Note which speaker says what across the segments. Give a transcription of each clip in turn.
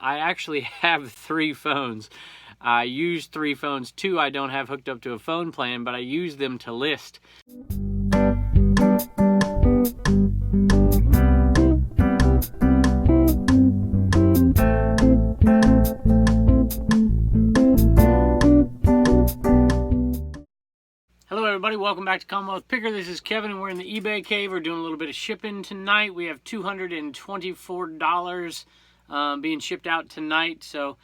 Speaker 1: I actually have 3 phones. I use 3 phones. 2 I don't have hooked up to a phone plan, but I use them to list. Hello everybody, welcome back to Commonwealth Picker. This is Kevin and we're in the eBay cave. We're doing a little bit of shipping tonight. We have $224 being shipped out tonight. So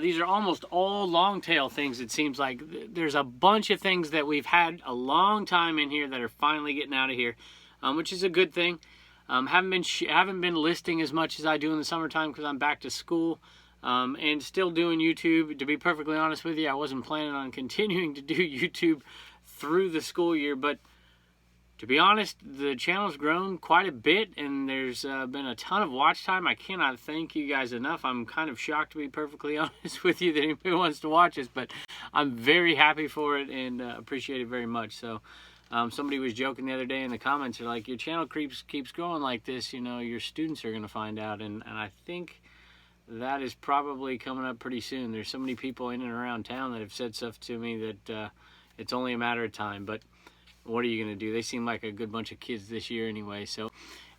Speaker 1: these are almost all long tail things. It seems like there's a bunch of things that we've had a long time in here that are finally getting out of here, which is a good thing. Haven't been listing as much as I do in the summertime because I'm back to school. And still doing YouTube. To be perfectly honest with you, I wasn't planning on continuing to do YouTube through the school year, but to be honest, the channel's grown quite a bit and there's been a ton of watch time. I cannot thank you guys enough. I'm kind of shocked, to be perfectly honest with you, that anybody wants to watch us, but I'm very happy for it and appreciate it very much. So somebody was joking the other day in the comments, they're like, your channel keeps growing like this, you know, your students are going to find out, and I think that is probably coming up pretty soon. There's so many people in and around town that have said stuff to me that it's only a matter of time, but what are you going to do? They seem like a good bunch of kids this year anyway. So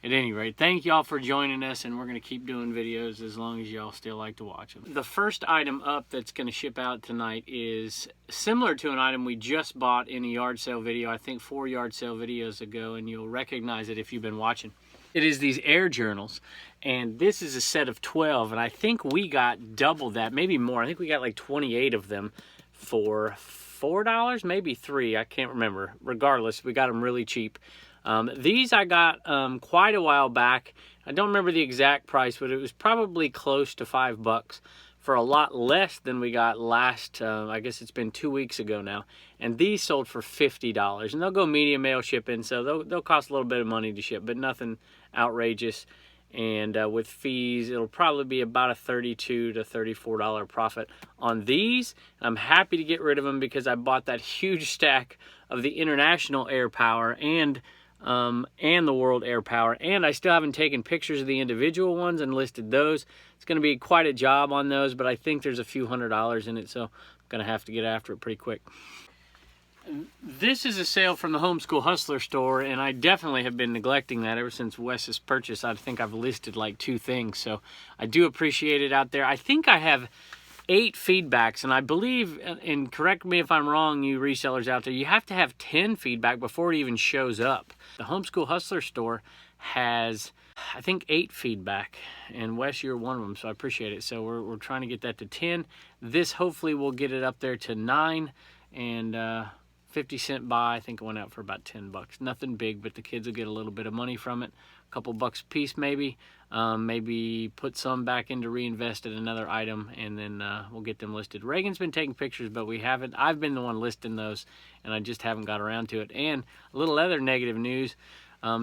Speaker 1: at any rate, thank y'all for joining us, and we're going to keep doing videos as long as y'all still like to watch them. The first item up that's going to ship out tonight is similar to an item we just bought in a yard sale video, I think 4 yard sale videos ago, and you'll recognize it if you've been watching. It is these air journals, and this is a set of 12, and I think we got double that, maybe more. I think we got like 28 of them for $4, maybe $3, I can't remember. Regardless, we got them really cheap. These I got quite a while back. I don't remember the exact price, but it was probably close to $5 for a lot less than we got last, I guess it's been 2 weeks ago now. And these sold for $50, and they'll go medium mail shipping, so they'll cost a little bit of money to ship, but nothing outrageous. And with fees, it'll probably be about a $32 to $34 profit on these. I'm happy to get rid of them because I bought that huge stack of the International Air Power and the World Air Power, and I still haven't taken pictures of the individual ones and listed those. It's going to be quite a job on those, but I think there's a few $100s in it, so I'm going to have to get after it pretty quick. This is a sale from the Homeschool Hustler store, and I definitely have been neglecting that ever since Wes's purchase. I think I've listed like 2 things, so I do appreciate it out there. I think I have 8 feedbacks, and I believe, and correct me if I'm wrong, you resellers out there, you have to have 10 feedback before it even shows up. The Homeschool Hustler store has, I think, 8 feedback, and Wes, you're one of them, so I appreciate it. So we're trying to get that to 10. This hopefully will get it up there to 9, and 50-cent buy. I think it went out for about $10. Nothing big, but the kids will get a little bit of money from it. A couple bucks a piece maybe. Maybe put some back into reinvest in another item, and then we'll get them listed. Reagan's been taking pictures, but we haven't. I've been the one listing those, and I just haven't got around to it. And a little other negative news.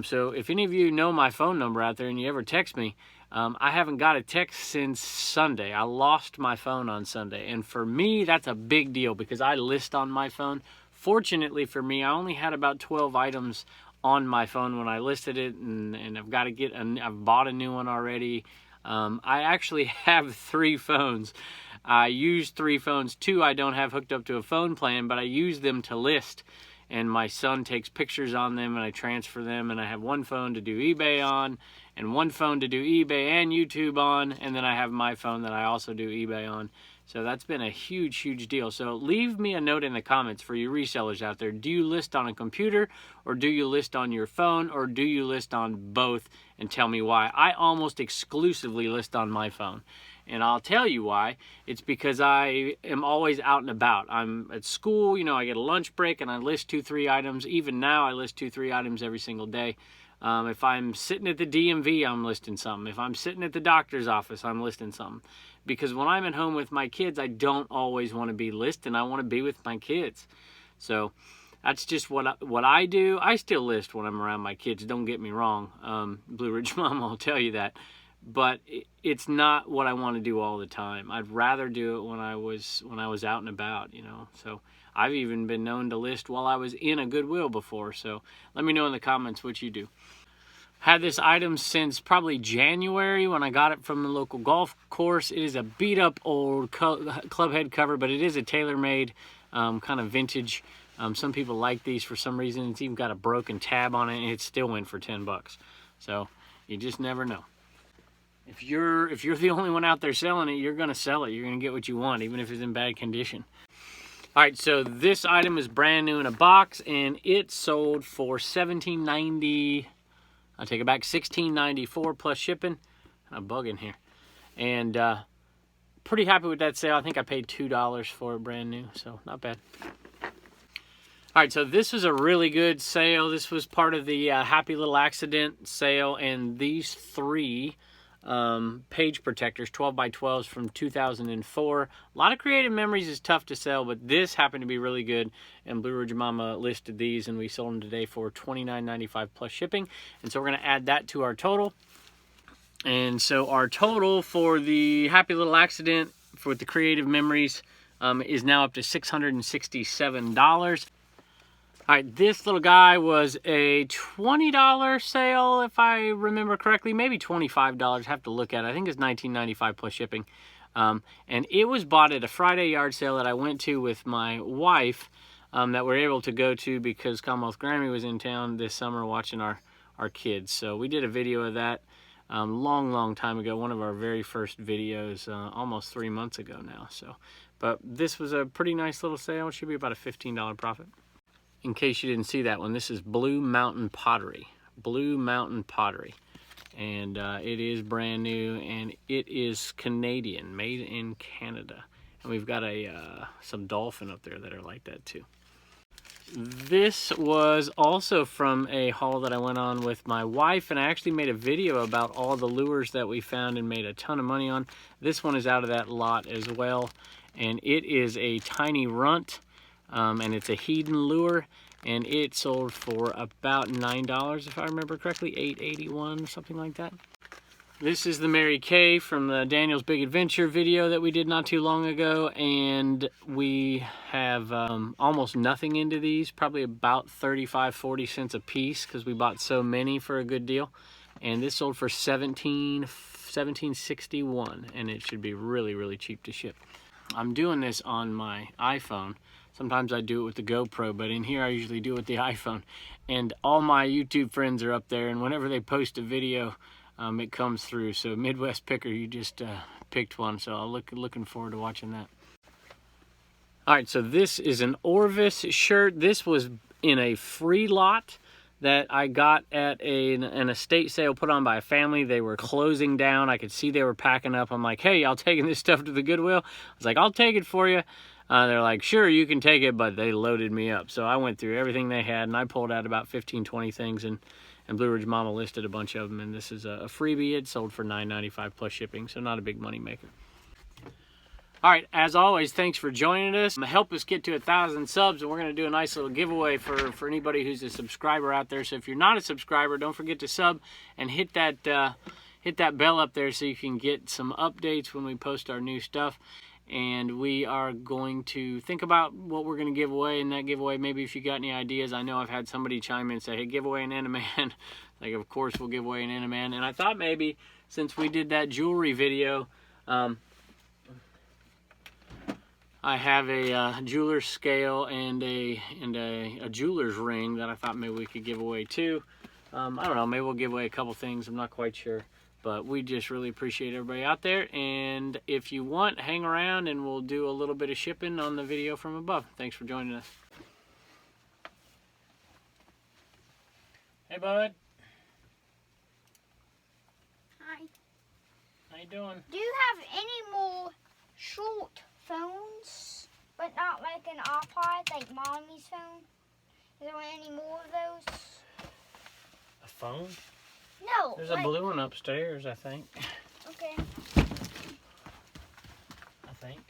Speaker 1: So if any of you know my phone number out there and you ever text me, I haven't got a text since Sunday. I lost my phone on Sunday, and for me, that's a big deal because I list on my phone. Fortunately for me, I only had about 12 items on my phone when I listed it, and I've got to I've bought a new one already. I actually have 3 phones. I use 3 phones. 2 I don't have hooked up to a phone plan, but I use them to list, and my son takes pictures on them and I transfer them, and I have 1 phone to do eBay on, and 1 phone to do eBay and YouTube on, and then I have my phone that I also do eBay on. So that's been a huge, huge deal. So leave me a note in the comments for you resellers out there. Do you list on a computer, or do you list on your phone, or do you list on both? And tell me why. I almost exclusively list on my phone. And I'll tell you why. It's because I am always out and about. I'm at school, you know, I get a lunch break and I list 2-3 items. Even now I list 2-3 items every single day. If I'm sitting at the DMV, I'm listing something. If I'm sitting at the doctor's office, I'm listing something. Because when I'm at home with my kids, I don't always want to be listing. I want to be with my kids. So that's just what I do. I still list when I'm around my kids, don't get me wrong. Blue Ridge Mom will tell you that. But it's not what I want to do all the time. I'd rather do it when I was out and about, you know. So I've even been known to list while I was in a Goodwill before. So let me know in the comments what you do. Had this item since probably January when I got it from the local golf course. It is a beat up old club head cover, but it is a tailor-made kind of vintage. Some people like these for some reason. It's even got a broken tab on it, and it still went for 10 bucks. So you just never know. If you're the only one out there selling it, you're gonna sell it. You're gonna get what you want, even if it's in bad condition. All right, so this item is brand new in a box, and it sold for $17.90. I take it back, $16.94 plus shipping. A bug in here. And pretty happy with that sale. I think I paid $2 for it brand new, so not bad. All right, so this was a really good sale. This was part of the Happy Little Accident sale, and these three page protectors, 12 by 12s from 2004. A lot of creative memories is tough to sell, but this happened to be really good, and Blue Ridge Mama listed these, and we sold them today for $29.95 plus shipping. And so we're going to add that to our total. And so our total for the Happy Little Accident for the creative memories is now up to $667. All right, this little guy was a $20 sale, if I remember correctly, maybe $25. Have to look at it. I think it's $19.95 plus shipping. And it was bought at a Friday yard sale that I went to with my wife that we're able to go to because Commonwealth Grammy was in town this summer watching our kids. So we did a video of that long time ago, one of our very first videos, almost 3 months ago now. But this was a pretty nice little sale. It should be about a $15 profit. In case you didn't see that one, this is Blue Mountain Pottery. Blue Mountain Pottery. And it is brand new, and it is Canadian, made in Canada. And we've got some dolphin up there that are like that too. This was also from a haul that I went on with my wife, and I actually made a video about all the lures that we found and made a ton of money on. This one is out of that lot as well, and it is a tiny runt. And it's a Hedon lure, and it sold for about $9 if I remember correctly, $8.81, something like that. This is the Mary Kay from the Daniel's Big Adventure video that we did not too long ago, and we have almost nothing into these, probably about 35-40 cents a piece because we bought so many for a good deal. And this sold for $17.61, and it should be really cheap to ship. I'm doing this on my iPhone. Sometimes I do it with the GoPro, but in here I usually do it with the iPhone. And all my YouTube friends are up there, and whenever they post a video, it comes through. So Midwest Picker, you just picked one, so I'm looking forward to watching that. All right, so this is an Orvis shirt. This was in a free lot that I got at an estate sale put on by a family. They were closing down. I could see they were packing up. I'm like, hey, y'all taking this stuff to the Goodwill? I was like, I'll take it for you. They're like, sure, you can take it, but they loaded me up. So I went through everything they had, and I pulled out about 15-20 things, and Blue Ridge Mama listed a bunch of them, and this is a freebie. It sold for $9.95 plus shipping, so not a big money maker. All right, as always, thanks for joining us. Help us get to 1,000 subs, and we're going to do a nice little giveaway for anybody who's a subscriber out there. So if you're not a subscriber, don't forget to sub and hit that bell up there so you can get some updates when we post our new stuff. And we are going to think about what we're going to give away in that giveaway. Maybe if you got any ideas. I know I've had somebody chime in and say, hey, give away an Eneman. Like, of course we'll give away an Eneman. And I thought maybe since we did that jewelry video, I have a jeweler's scale and a jeweler's ring that I thought maybe we could give away too. I don't know, maybe we'll give away a couple things. I'm not quite sure. But we just really appreciate everybody out there. And if you want, hang around and we'll do a little bit of shipping on the video from above. Thanks for joining us. Hey, bud.
Speaker 2: Hi.
Speaker 1: How you doing?
Speaker 2: Do you have any more short phones, but not like an iPod, like Mommy's phone? Is there any more of those?
Speaker 1: A phone?
Speaker 2: No.
Speaker 1: There's a blue one upstairs, I think.
Speaker 2: Okay.
Speaker 1: I think.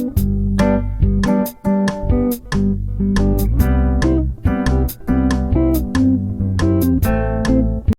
Speaker 2: Bye.